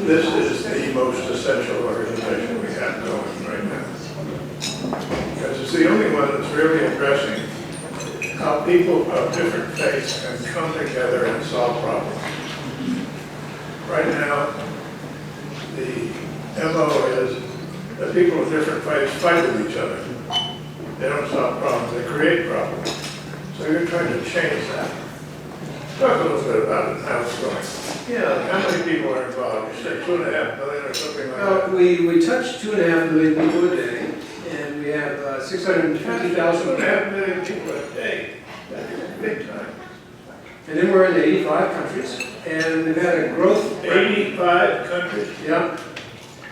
This is the most essential organization we have going right now. Because it's the only one that's really addressing how people of different faiths can come together and solve problems. Right now, the MO is that people of different faiths fight with each other. They don't solve problems, they create problems. So you're trying to change that. Talk a little bit about it, how it's going. Yeah, how many people are involved? You said 2.5 million or something like that? We touch 2.5 million people a day, and we have 650,000. 2.5 million people a day. That's big time. And then we're in 85 countries, and we've had a growth. 85 countries? Yeah.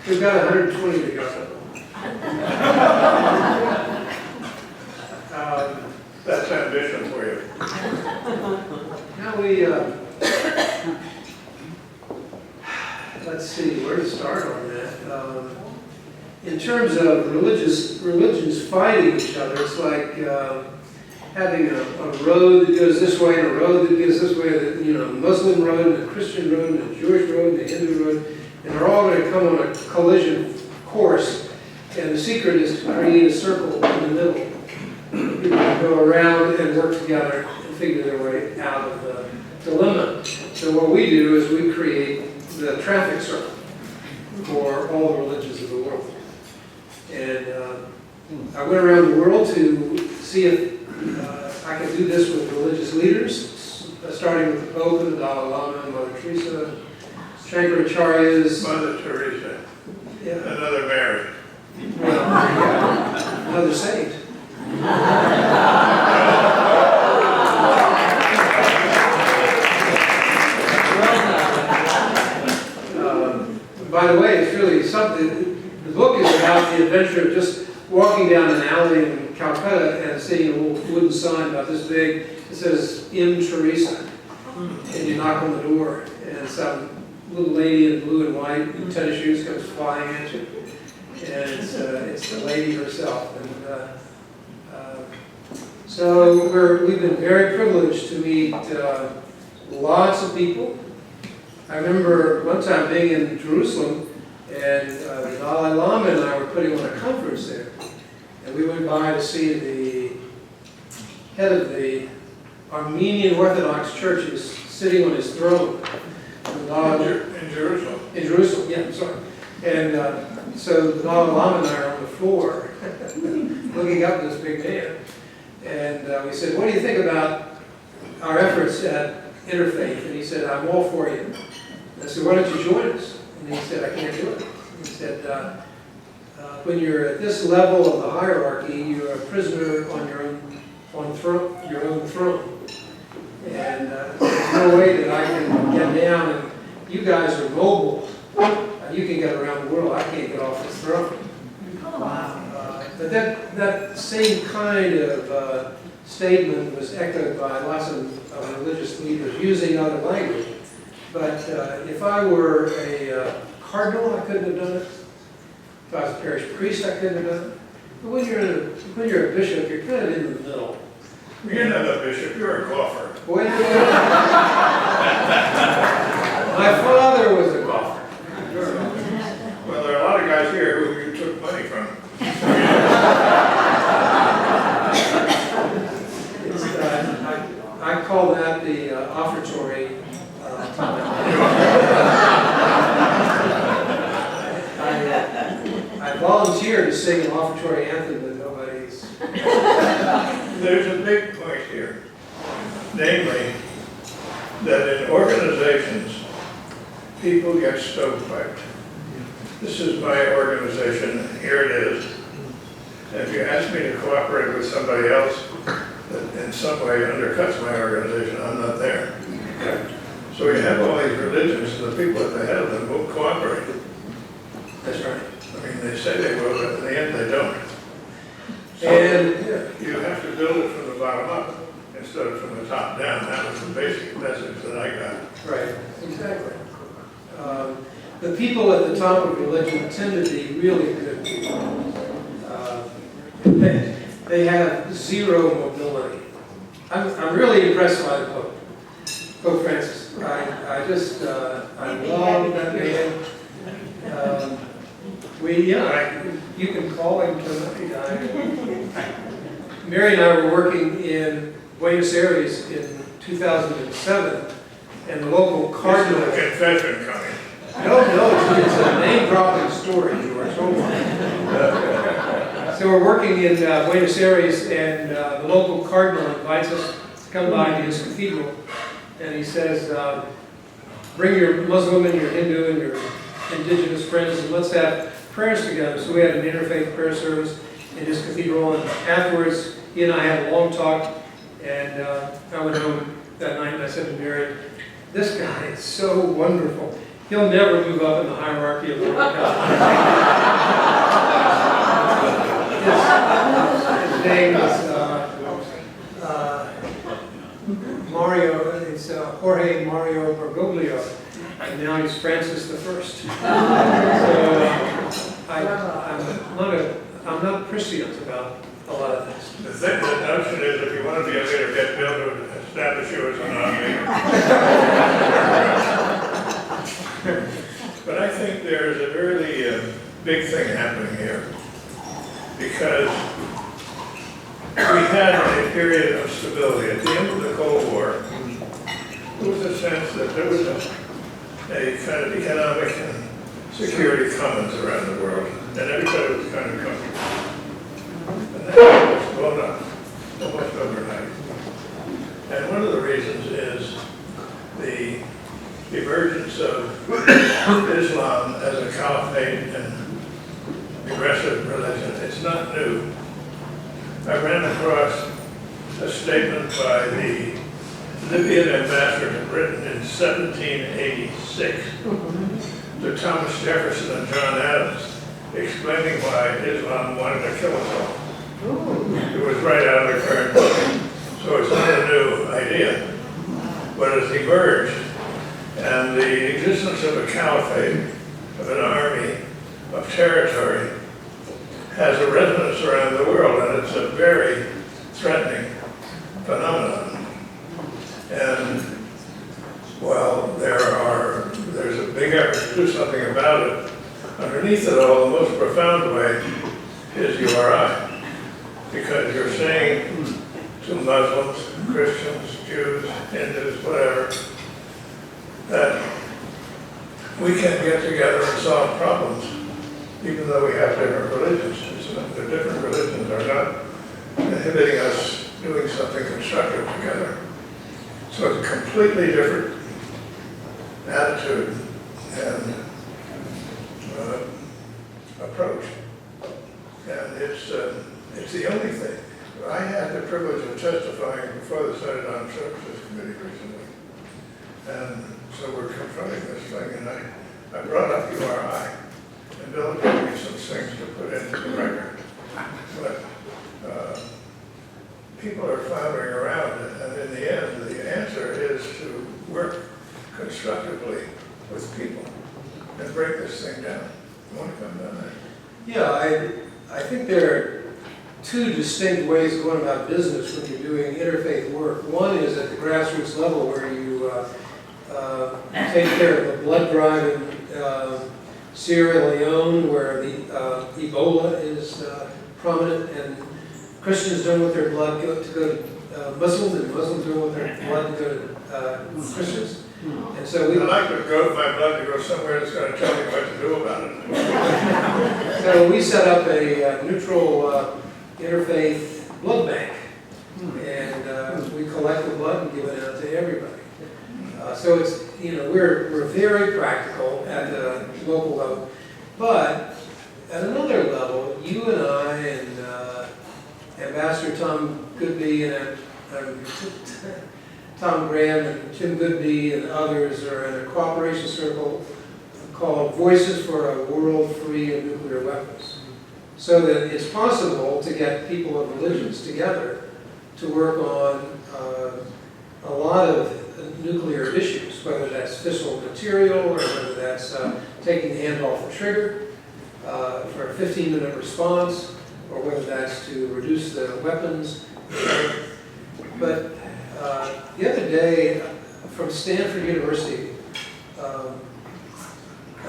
We've got 120 to go. That's ambition for you. Now we, let's see, where to start on that. In terms of religions fighting each other, it's like having a road that goes this way and a road that goes this way, a Muslim road and a Christian road and a Jewish road and a Hindu road, and they're all going to come on a collision course, and the secret is to create a circle in the middle. People can go around and work together and figure their way out of the dilemma. So what we do is we create the traffic circle for all the religions of the world. And I went around the world to see if I could do this with religious leaders, starting with the Pope and the Dalai Lama and Mother Teresa, Shankaracharyas. Mother Teresa. Yeah. Another Mary. Well, yeah, another saint. By the way, it's really something. The book is about the adventure of just walking down an alley in Calcutta and seeing a little wooden sign about this big. It says, "M. Teresa." And you knock on the door, and some little lady in blue and white in tennis shoes comes flying at you. And it's the lady herself. And so we've been very privileged to meet lots of people. I remember one time being in Jerusalem, and the Dalai Lama and I were putting on a conference there. And we went by to see the head of the Armenian Orthodox Church. He was sitting on his throne. In Jerusalem? In Jerusalem, yeah, I'm sorry. And so the Dalai Lama and I are on the floor, looking up at this big man. And we said, "What do you think about our efforts at interfaith?" And he said, "I'm all for you." I said, "Why don't you join us?" And he said, "I can't do it." He said, "When you're at this level of the hierarchy, you're a prisoner on your own throne. And there's no way that I can get down, and you guys are mobile. You can get around the world. I can't get off this throne." Wow. But that same kind of statement was echoed by lots of religious leaders using other language. But if I were a cardinal, I couldn't have done it. If I was a parish priest, I couldn't have done it. But when you're a bishop, you're kind of in the middle. You're not a bishop, you're a golfer. Well, my father was a golfer. Well, there are a lot of guys here who you took money from. I call that the offertory time. I volunteered to sing an offertory anthem, but nobody's. There's a big point here, namely that in organizations, people get stovepiped. This is my organization, here it is. If you ask me to cooperate with somebody else that in some way undercuts my organization, I'm not there. So you have all these religions, and the people at the head of them won't cooperate. That's right. I mean, they say they will, but in the end they don't. So And you have to build it from the bottom up instead of from the top down. That was the basic message that I got. Right, exactly. The people at the top of religion tend to be really good people. They have zero mobility. I'm really impressed by the Pope, Pope Francis. I love that man. You can call him tonight. Mary and I were working in Buenos Aires in 2007, and the local cardinal. This is a confession coming. No, it's a name-dropping story, George. Hold on. So we're working in Buenos Aires, and the local cardinal invites us to come by to his cathedral, and he says, bring your Muslim and your Hindu and your indigenous friends, and let's have prayers together. So we had an interfaith prayer service in his cathedral, and afterwards, he and I had a long talk, and I went home that night, and I said to Mary, this guy is so wonderful. He'll never move up in the hierarchy of the world. His name is Mario, it's Jorge Mario Bergoglio, and now he's Francis the First. So I'm not prescient about a lot of things. The notion is if you want to be a leader, get Bill to establish you as a non-leader. But I think there's a really big thing happening here, because we had a period of stability. At the end of the Cold War, there was a sense that there was a kind of economic and security commons around the world, and everybody was kind of comfortable. And that was blown up almost overnight. And one of the reasons is the emergence of Islam as a caliphate and aggressive religion. It's not new. I ran across a statement by the Libyan ambassador to Britain in 1786 to Thomas Jefferson and John Adams, explaining why Islam wanted to kill us all. It was right out of the current book. So it's not a new idea, but it's emerged. And the existence of a caliphate, of an army, of territory, has a resonance around the world, and it's a very threatening phenomenon. And while there's a big effort to do something about it, underneath it all, the most profound way is URI. Because you're saying to Muslims, Christians, Jews, Hindus, whatever, that we can get together and solve problems, even though we have different religions. The different religions are not inhibiting us doing something constructive together. So it's a completely different attitude and approach. And it's the only thing. I had the privilege of testifying before the Senate Armed Services Committee recently. And so we're confronting this thing, and I brought up URI, and Bill gave me some things to put into the record. But people are floundering around, and in the end, the answer is to work constructively with people and break this thing down. You want to come down there? Yeah, I think there are two distinct ways of going about business when you're doing interfaith work. One is at the grassroots level, where you take care of the blood drive in Sierra Leone, where the Ebola is prominent, and Christians don't want their blood to go to Muslims, and Muslims don't want their blood to go to Christians. And so I'd like to go my blood to go somewhere that's going to tell me what to do about it. So we set up a neutral interfaith blood bank, and we collect the blood and give it out to everybody. So it's, we're very practical at the local level, but at another level, you and I and Ambassador Tom Goodby and Tom Graham and Tim Goodby and others are in a cooperation circle called Voices for a World Free of Nuclear Weapons. So that it's possible to get people of religions together to work on a lot of nuclear issues, whether that's fissile material or whether that's taking the hand off the trigger for a 15-minute response, or whether that's to reduce the weapons. But the other day, from Stanford University, a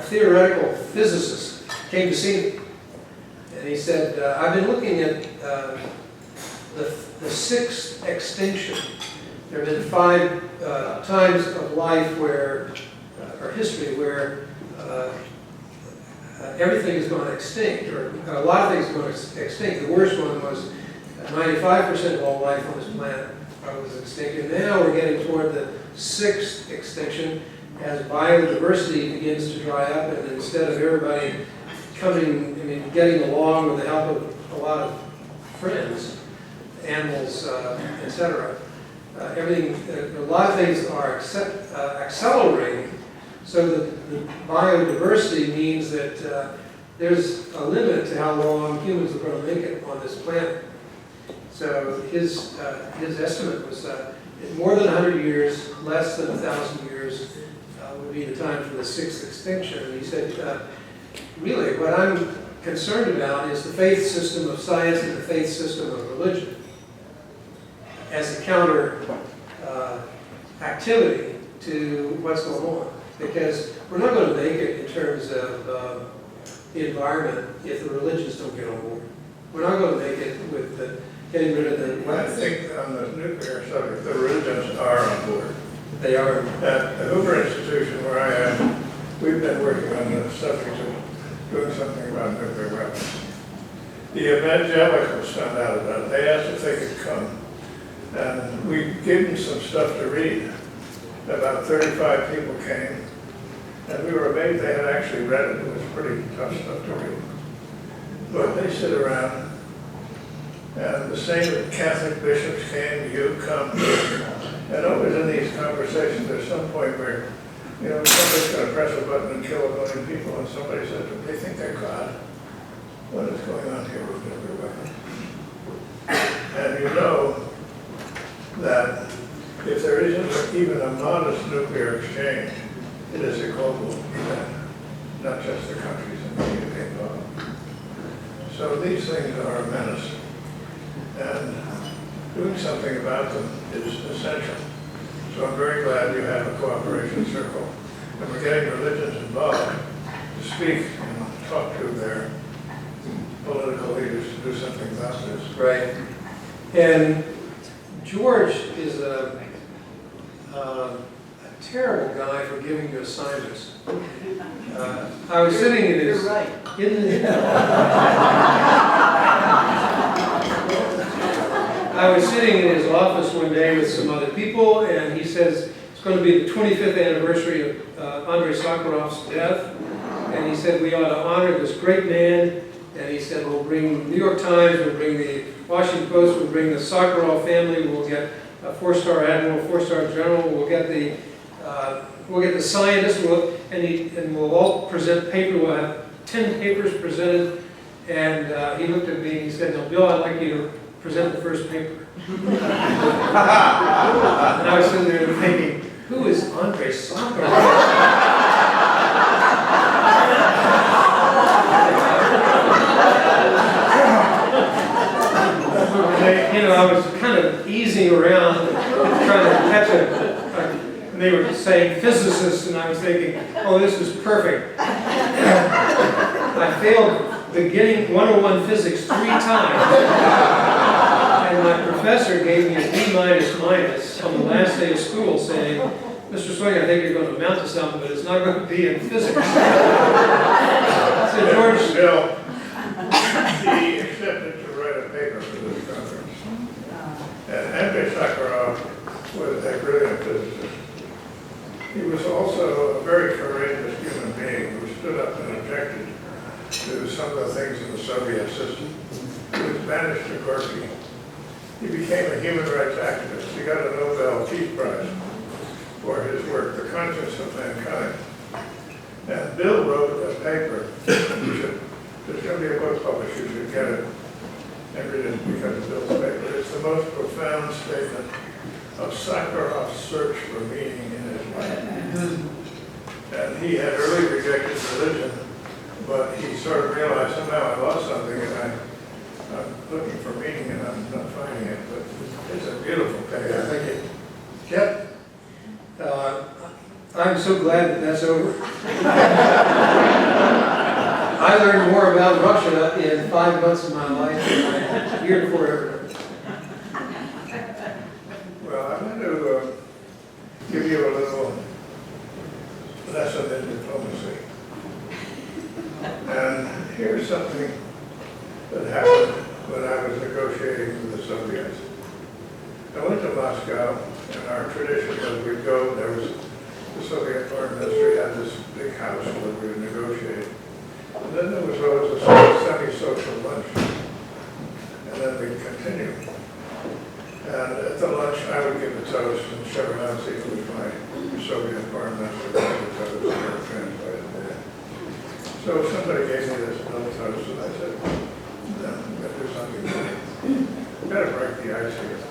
theoretical physicist came to see me, and he said, I've been looking at the sixth extinction. There have been 5 times of life where, or history, where everything is going extinct, or a lot of things are going extinct. The worst one was 95% of all life on this planet was extinct, and now we're getting toward the 6th extinction as biodiversity begins to dry up, and instead of everybody getting along with the help of a lot of friends, animals, etc. A lot of things are accelerating, so that the biodiversity means that there's a limit to how long humans are going to make it on this planet. So his estimate was more than 100 years, less than 1,000 years would be the time for the 6th extinction. And he said, really, what I'm concerned about is the faith system of science and the faith system of religion as a counter activity to what's going on. Because we're not going to make it in terms of the environment if the religions don't get on board. We're not going to make it with getting rid of the I weapons. think on the nuclear subject, the religions are on board. They are. At the Hoover Institution, where I am, we've been working on the subject of doing something about nuclear weapons. The evangelicals found out about it. They asked if they could come. And we gave them some stuff to read. About 35 people came. And we were amazed they had actually read it. It was pretty tough stuff to read. But they sit around. And the same with Catholic bishops came, you come. And always in these conversations, there's some point where, somebody's going to press a button and kill 1 million people, and somebody says, they think they're God. What is going on here with nuclear weapons? And you know that if there isn't even a modest nuclear exchange, it is a global event, not just the countries in the UK involved. So these things are a menace, and doing something about them is essential. So I'm very glad you have a cooperation circle, and we're getting religions involved to speak and talk to their political leaders to do something about this. Right. And George is a terrible guy for giving you assignments. I was sitting in his... You're right. I was sitting in his office one day with some other people, and he says it's going to be the 25th anniversary of Andrei Sakharov's death, and he said we ought to honor this great man, and he said we'll bring the New York Times, we'll bring the Washington Post, we'll bring the Sakharov family, we'll get a 4-star admiral, 4-star general, we'll get the scientists, and we'll all present paper. We'll have 10 papers presented, and he looked at me and he said, "No, Bill, I'd like you to present the first paper." And I was sitting there thinking, who is Andrei Sakharov? I was kind of easing around, trying to catch and they were saying physicists, and I was thinking, oh, this is perfect. I failed beginning 101 physics 3 times. And my professor gave me a B minus on the last day of school saying, Mr. Swing, I think you're going to amount to something, but it's not going to be in physics. So George... Bill, he accepted to write a paper for this conference. And Andrei Sakharov was a brilliant physicist. He was also a very courageous human being who stood up and objected to some of the things in the Soviet system. He was banished to Gorky. He became a human rights activist. He got a Nobel Peace Prize for his work, The Conscience of Mankind. And Bill wrote a paper. There's going to be a book published. You should get it and read it because of Bill's paper. It's the most profound statement of Sakharov's search for meaning in his life. And he had early rejected religion, but he sort of realized somehow I lost something and I'm looking for meaning and I'm not finding it. But it's a beautiful page. Thank you. Yep. I'm so glad that that's over. I learned more about Russia in 5 months of my life than I year before ever. Well, I'm going to give you a little lesson in diplomacy. And here's something that happened when I was negotiating with the Soviets. I went to Moscow, and our tradition was we'd go, there was the Soviet Foreign Ministry had this big house where we would negotiate. And then there was always a sort of semi-social lunch. And then we'd continue. And at the lunch, I would give a toast, and Shevardnadze, who was my Soviet foreign minister, would give a toast, and translated that. So somebody gave me this little toast, and I said, no, I'm going to do something about it. I've got to break the ice here.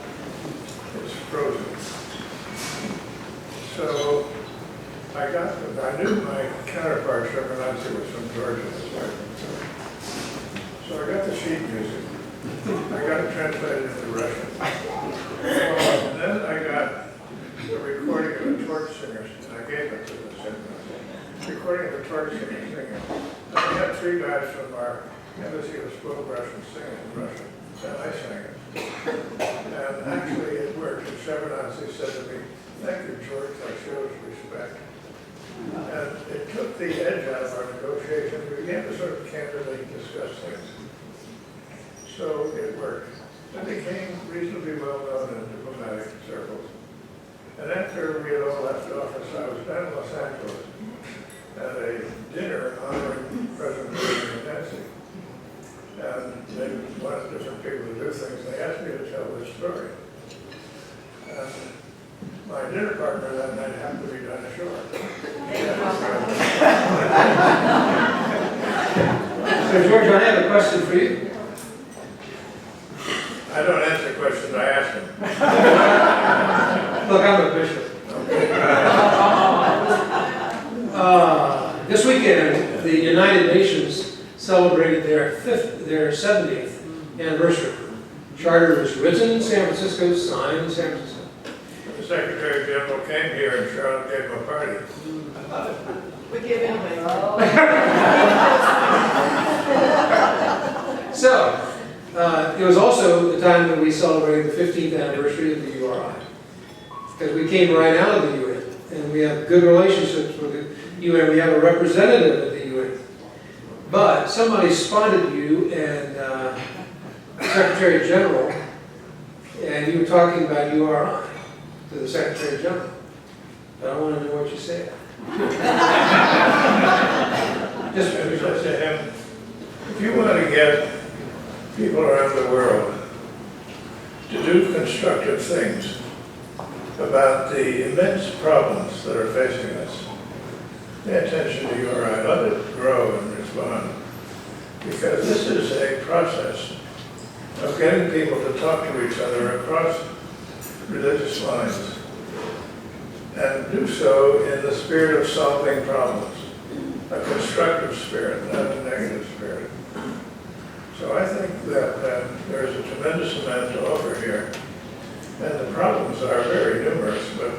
It's frozen. So I knew my counterpart, Shevardnadze, was from Georgia. So I got the sheet music. I got it translated into Russian. And then I got the recording of the torch singers, and I gave it to the Shevardnadze. Recording of the torch singers singing. And we had 3 guys from our embassy who spoke Russian singing in Russian, and I sang it. And actually it worked. And Shevardnadze said to me, "Thank you, George, that shows respect." And it took the edge out of our negotiation. We began to sort of candidly discuss things. So it worked. It became reasonably well known in diplomatic circles. And after we had all left office, I was down in Los Angeles at a dinner honoring President Bush and Nancy. And they wanted different people to do things. They asked me to tell this story. And my dinner partner that night happened to be Dinah Shore. So, George, I have a question for you. I don't answer questions, I ask them. Look, I'm a bishop. This weekend, the United Nations celebrated their 70th anniversary. Charter was written in San Francisco, signed in San Francisco. The Secretary General came here and Charlotte gave him a party. We give anyway. So, it was also the time that we celebrated the 15th anniversary of the URI. Because we came right out of the UN, and we have good relationships with the UN. We have a representative of the UN. But somebody spotted you and Secretary General, and you were talking about URI to the Secretary General. But I want to know what you said. Just to him, if you want to get people around the world to do constructive things about the immense problems that are facing us, pay attention to URI, let it grow and respond. Because this is a process of getting people to talk to each other across religious lines and do so in the spirit of solving problems, a constructive spirit, not a negative spirit. So I think that there's a tremendous amount to offer here. And the problems are very numerous, but,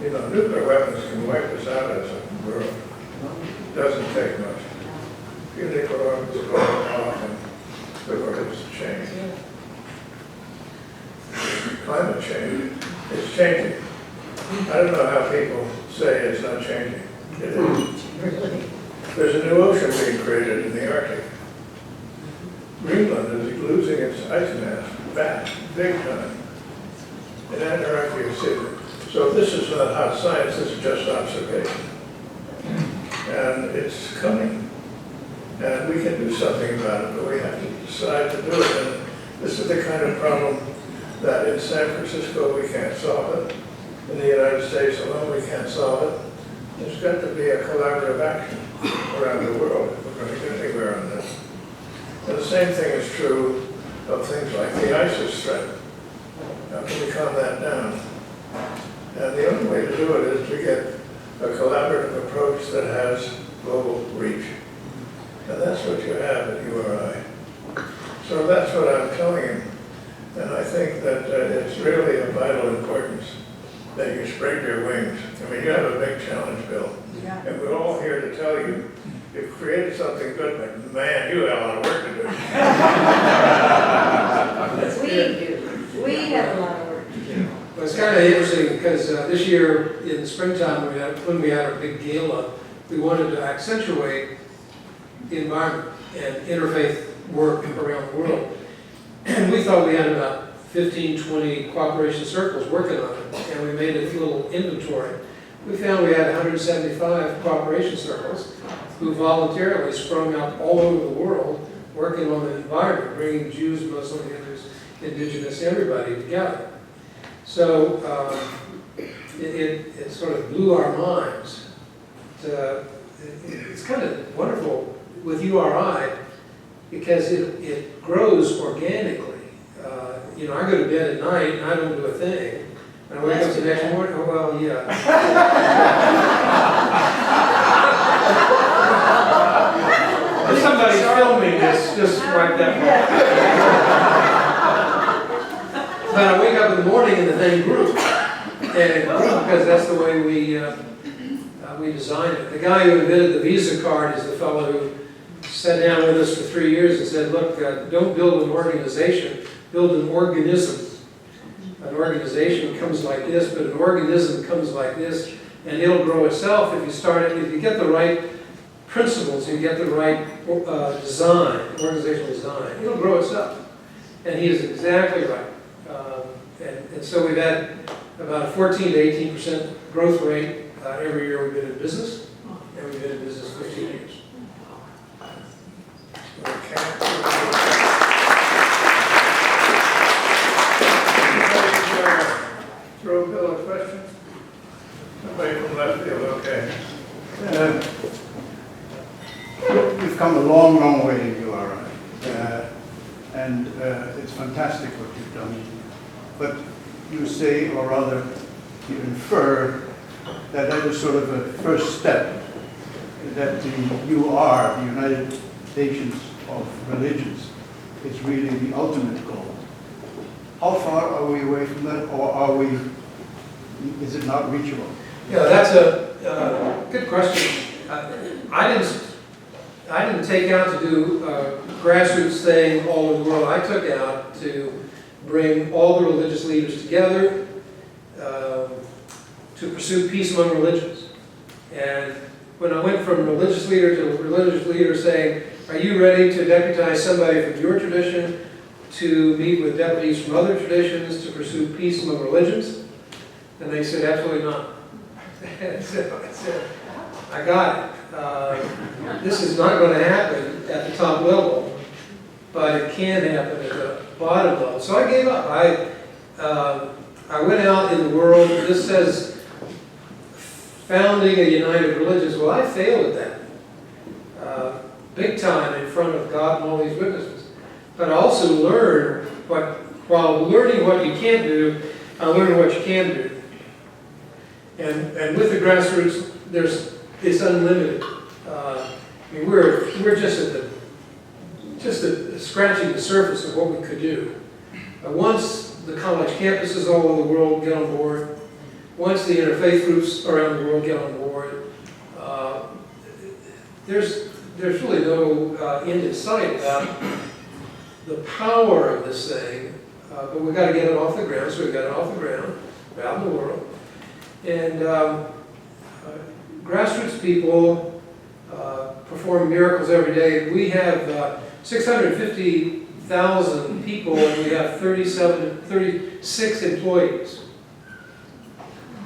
you know, nuclear weapons can wipe us out as a world. It doesn't take much. A few nuclear weapons go off and the world has changed. Climate change is changing. I don't know how people say it's not changing. It is. There's a new ocean being created in the Arctic. Greenland is losing its ice mass fast, big time. In Antarctica, you see it. So this is not hot science, this is just observation. And it's coming. And we can do something about it, but we have to decide to do it. And this is the kind of problem that in San Francisco we can't solve it. In the United States alone we can't solve it. There's got to be a collaborative action around the world if we're going to get anywhere on this. And the same thing is true of things like the ISIS threat. How can we calm that down? And the only way to do it is to get a collaborative approach that has global reach. And that's what you have at URI. So that's what I'm telling him. And I think that it's really of vital importance that you spread your wings. I mean, you have a big challenge, Bill. Yeah. And we're all here to tell you, you've created something good, but man, you have a lot of work to do. We do. We have a lot of work to do. Well, it's kind of interesting because this year in the springtime, when we had our big gala, we wanted to accentuate the environment and interfaith work around the world. And we thought we had about 15, 20 cooperation circles working on it, and we made a little inventory. We found we had 175 cooperation circles who voluntarily sprung up all over the world working on the environment, bringing Jews, Muslims, Hindus, Indigenous, everybody together. So it sort of blew our minds. It's kind of wonderful with URI because it grows organically. You know, I go to bed at night and I don't do a thing. And I wake up the next morning, oh, well, yeah. There's somebody filming this, just right that way. But I wake up in the morning and the thing grew. And it grew because that's the way we designed it. The guy who invented the Visa card is the fellow who sat down with us for 3 years and said, look, don't build an organization, build an organism. An organization comes like this, but an organism comes like this, and it'll grow itself if you start it. If you get the right principles, you get the right design, organizational design, it'll grow itself. And he is exactly right. And so we've had about a 14 to 18% growth rate every year we've been in business, and we've been in business 15 years. Throw Bill a question? Somebody from left field, okay. You've come a long, long way in URI, and it's fantastic what you've done. But you say, or rather, you infer that that is sort of a first step, that the UR, the United Nations of Religions, is really the ultimate goal. How far are we away from that, or is it not reachable? Yeah, that's a good question. I didn't take out to do a grassroots thing all over the world. I took out to bring all the religious leaders together to pursue peace among religions. And when I went from religious leader to religious leader saying, are you ready to deputize somebody from your tradition to meet with deputies from other traditions to pursue peace among religions? And they said, absolutely not. I said, I got it. This is not going to happen at the top level, but it can happen at the bottom level. So I gave up. I went out in the world. This says founding a united religions. Well, I failed at that. Big time in front of God and all these witnesses. But I also learned while learning what you can't do, I learned what you can do. And with the grassroots, it's unlimited. I mean, we're just scratching the surface of what we could do. Once the college campuses all over the world get on board, once the interfaith groups around the world get on board, there's really no end in sight about the power of this thing. But we've got to get it off the ground, so we've got it off the ground around the world. And grassroots people perform miracles every day. We have 650,000 people, and we have 36 employees.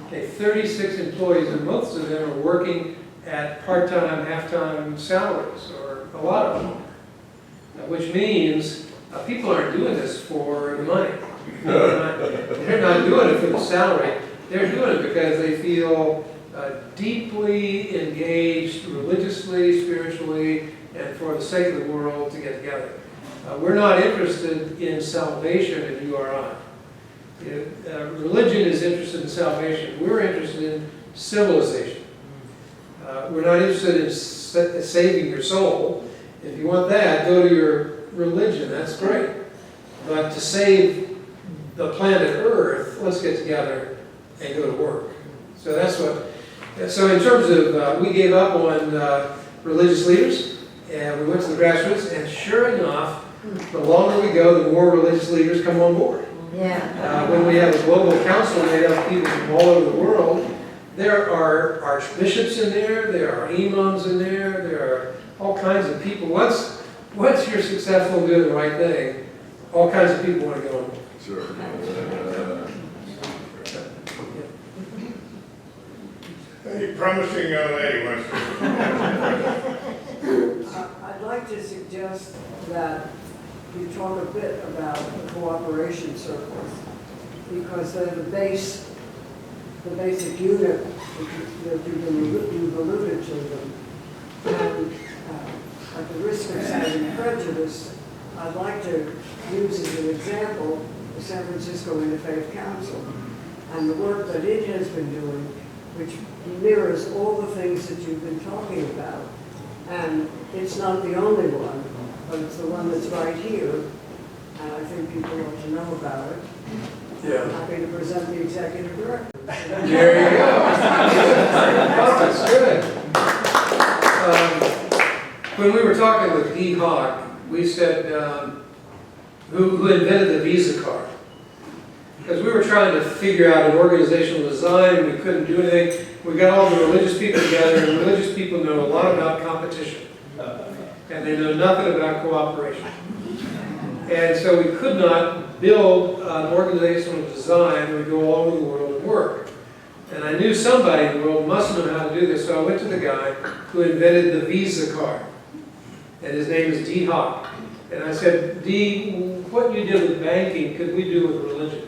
Okay, 36 employees, and most of them are working at part-time, half-time salaries, or a lot of them. Which means people aren't doing this for the money. They're not doing it for the salary. They're doing it because they feel deeply engaged religiously, spiritually, and for the sake of the world to get together. We're not interested in salvation at URI. Religion is interested in salvation. We're interested in civilization. We're not interested in saving your soul. If you want that, go to your religion. That's great. But to save the planet Earth, let's get together and go to work. So that's what. So in terms of, we gave up on religious leaders, and we went to the grassroots, and sure enough, the longer we go, the more religious leaders come on board. Yeah. When we have a global council made up of people from all over the world, there are archbishops in there are imams in there are all kinds of people. Once you're successful in doing the right thing, all kinds of people want to go on. Sure. A promising young lady wants to. I'd like to suggest that you talk a bit about the cooperation circles, because they're the basic unit that you've alluded to them. And at the risk of sounding prejudiced, I'd like to use as an example the San Francisco Interfaith Council and the work that it has been doing, which mirrors all the things that you've been talking about. And it's not the only one, but it's the one that's right here, and I think people ought to know about it. Yeah. I'm happy to present the executive director. There you go. That's good. When we were talking with Dee Hawk, we said, who invented the Visa card? Because we were trying to figure out an organizational design, we couldn't do anything. We got all the religious people together, and religious people know a lot about competition. And they know nothing about cooperation. And so we could not build an organizational design that would go all over the world and work. And I knew somebody in the world must know how to do this, so I went to the guy who invented the Visa card. And his name is Dee Hawk. And I said, Dee, what you did with banking could we do with religion?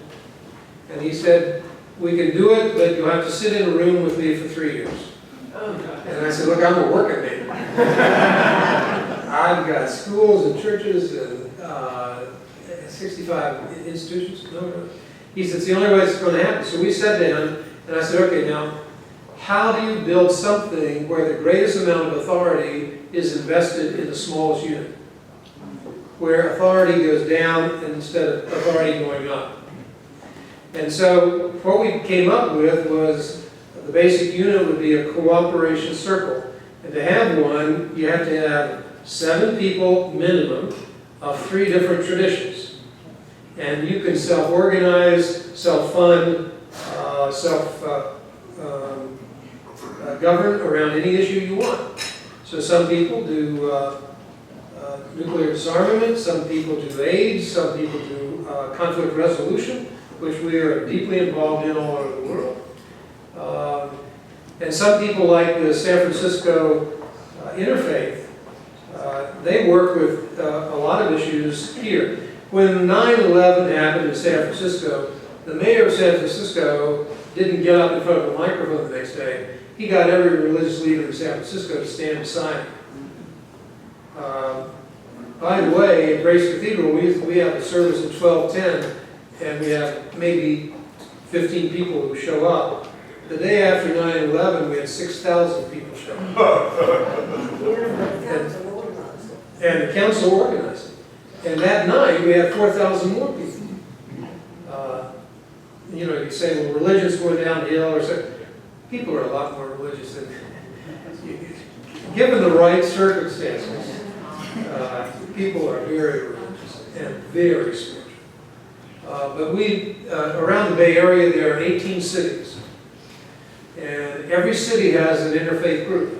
And he said, we can do it, but you'll have to sit in a room with me for 3 years. And I said, look, I'm a working man. I've got schools and churches and 65 institutions. No. He said, it's the only way it's going to happen. So we sat down, and I said, okay, now, how do you build something where the greatest amount of authority is invested in the smallest unit? Where authority goes down instead of authority going up. And so what we came up with was the basic unit would be a cooperation circle. And to have one, you have to have 7 people minimum of 3 different traditions. And you can self-organize, self-fund, self-govern around any issue you want. So some people do nuclear disarmament, some people do AIDS, some people do conflict resolution, which we are deeply involved in all over the world. And some people like the San Francisco Interfaith, they work with a lot of issues here. When 9/11 happened in San Francisco, the mayor of San Francisco didn't get up in front of a microphone the next day. He got every religious leader in San Francisco to stand beside him. By the way, at Grace Cathedral, we have a service at 12:10, and we have maybe 15 people who show up. The day after 9/11, we had 6,000 people show up. And the council organized it. And that night, we had 4,000 more people. You know, you say, well, religion's going downhill, or so. People are a lot more religious than, given the right circumstances, people are very religious and very spiritual. But we, around the Bay Area, there are 18 cities. And every city has an interfaith group.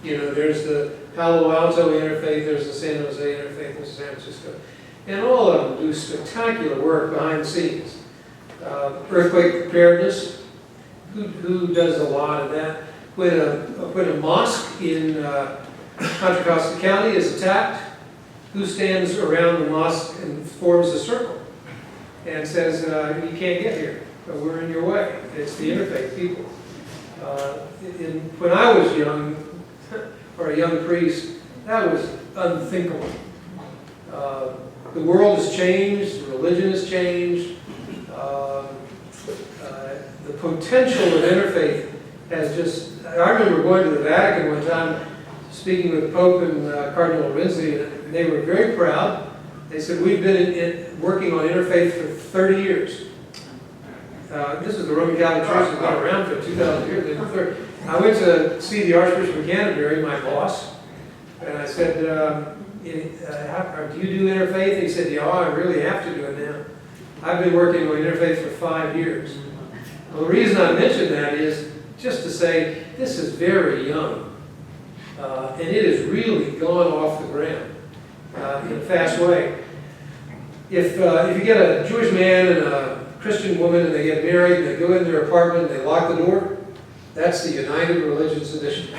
You know, there's the Palo Alto Interfaith, there's the San Jose Interfaith, there's San Francisco. And all of them do spectacular work behind the scenes. Earthquake preparedness, who does a lot of that? When a mosque in Contra Costa County is attacked, who stands around the mosque and forms a circle and says, you can't get here, we're in your way? It's the interfaith people. When I was young, or a young priest, that was unthinkable. The world has changed, religion has changed, The potential of interfaith has just, I remember going to the Vatican one time, speaking with Pope and Cardinal Renzi, and they were very proud. They said, we've been working on interfaith for 30 years. This is the Roman Catholic Church that's been around for 2,000 years. I went to see the Archbishop of Canterbury, my boss, and I said, do you do interfaith? He said, yeah, I really have to do it now. I've been working on interfaith for 5 years. Well, the reason I mention that is just to say this is very young, and it has really gone off the ground in a fast way. If you get a Jewish man and a Christian woman and they get married and they go in their apartment and they lock the door, that's the United Religions Edition.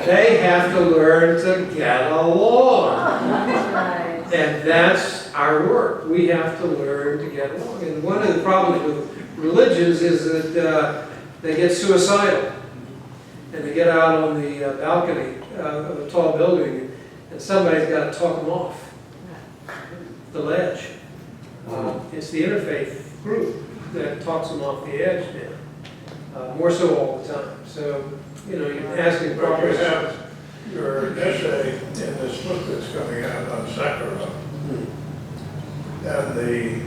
They have to learn to get along. And that's our work. We have to learn to get along. And one of the problems with religions is that they get suicidal. And they get out on the balcony of a tall building and somebody's got to talk them off the ledge. It's the interfaith group that talks them off the edge now. More so all the time. So, you know, you're asking But proper you have your essay in this book that's coming out on Sakharov. And the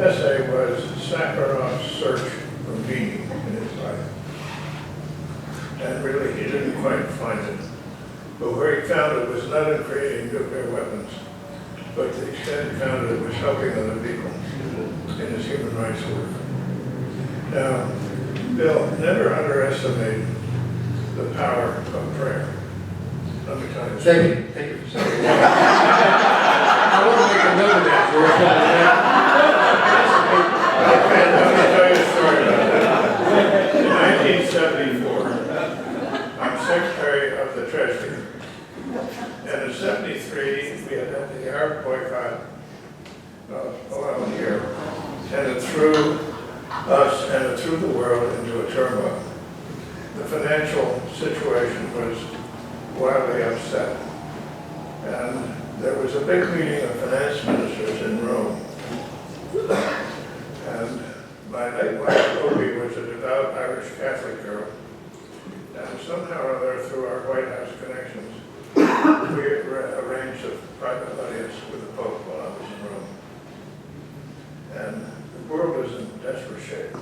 essay was Sakharov's search for meaning in his life. And really, he didn't quite find it. But where he found it was not in creating nuclear weapons, but the extent he found it was helping other people in his human rights work. Now, Bill, never underestimate the power of prayer. Let me tell you. Thank you. Thank you for saying that. I want to make a note of that, Okay, let me tell you a story about that. In 1974, I'm Secretary of the Treasury. And in 73, we had the Arab boycott of oil here. And it threw us and it threw the world into a turmoil. The financial situation was wildly upset. And there was a big meeting of finance ministers in Rome. And my late wife, Opie, was a devout Irish Catholic girl. And somehow or other, through our White House connections, we arranged a private audience with the Pope while I was in Rome. And the world was in desperate shape.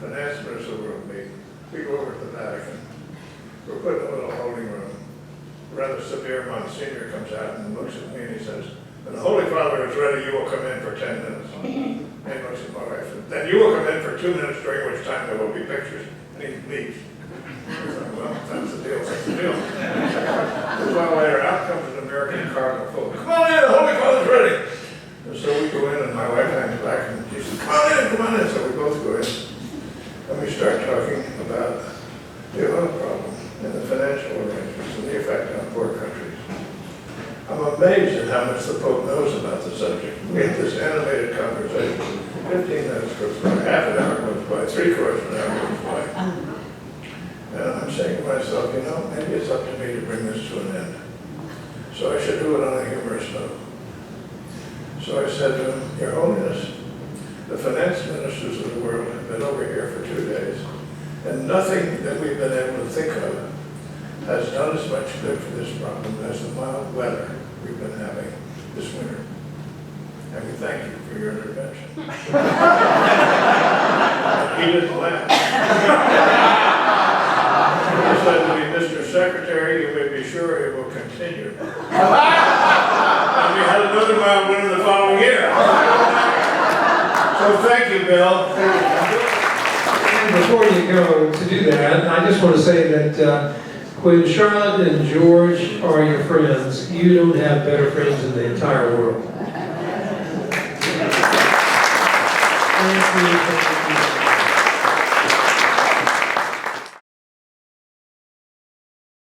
Finance ministers of the world meet. We go over to the Vatican. We're put in a little holding room. A rather severe Monsignor comes out and looks at me and he says, when the Holy Father is ready, you will come in for 10 minutes. And he looks at my wife, then you will come in for 2 minutes, during which time there will be pictures. And he leaves. Well, that's the deal, that's the deal. A while later, out comes an American cardinal folk. Come on in, the Holy Father's ready. And so we go in, and my wife hangs back, and she says, come on in. So we both go in, and we start talking about the oil problem and the financial arrangements and the effect on poor countries. I'm amazed at how much the Pope knows about the subject. We had this animated conversation. 15 minutes goes by, half an hour goes by, 3/4 of an hour goes by. And I'm saying to myself, you know, maybe it's up to me to bring this to an end. So I should do it on a humorous note. So I said to him, Your Holiness, the finance ministers of the world have been over here for 2 days, and nothing that we've been able to think of has done as much good for this problem as the mild weather we've been having this winter. And we thank you for your intervention. He didn't laugh. He said to me, Mr. Secretary, you may be sure it will continue. And we had another mild winter the following year. So thank you, Bill. And before you go to do that, I just want to say that when Charlotte and George are your friends, you don't have better friends in the entire world. Thank you.